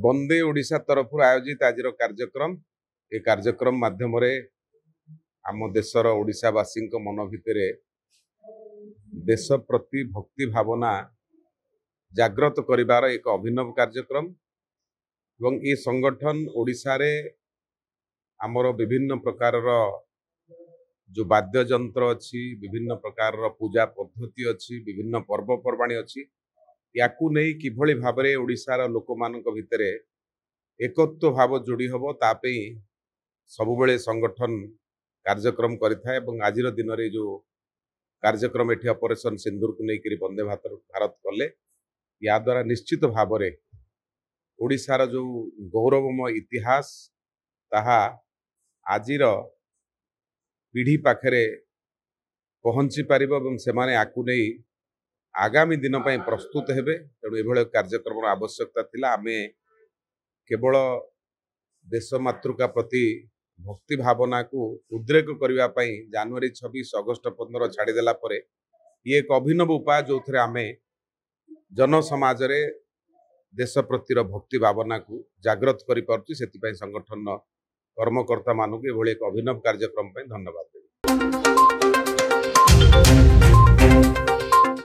वंदे ओडिशा तरफ आयोजित आज कार्यक्रम ए कार्यक्रम माध्यम आम देशर ओडिशावासी मन भितर देश प्रति भक्ति भावना जागृत करिवार एक अभिनव कार्यक्रम एवं ये संगठन ओडिशा रे आमर विभिन्न प्रकार जो वाद्य जंत्र अच्छी विभिन्न प्रकार पूजा पद्धति अच्छी विभिन्न पर्वपर्वाणी अच्छी याकू नहीं किभली भाव में ओडिशार लोक मानक भितर एकत्व भाव जोड़ी हम तापई सबुबले संगठन कार्यक्रम करिथाए एवं आजिर दिन रे जो कार्यक्रम एठी ऑपरेशन सिंदूर को लेकर वंदे भारत कले या द्वारा निश्चित भाव में ओडिशार जो गौरवमय इतिहास ताहा आजिर पीढ़ी पाखरे पहुंची पारिबो एवं सेमाने आकु नहीं आगामी दिन पर प्रस्तुत हेबे। तेणु एभले कार्यक्रम आवश्यकता थिला। आमे केवल देश मातृका प्रति भक्ति भावना को उद्रेक करने जनवरी 26 अगस्ट 15 छाड़देला ये एक अभिनव उपाय जो थे आमे जन समाज रे देश प्रतिर भक्ति भावना को जागृत कर संगठन कर्मकर्ता मानक एक अभिनव कार्यक्रम धन्यवाद।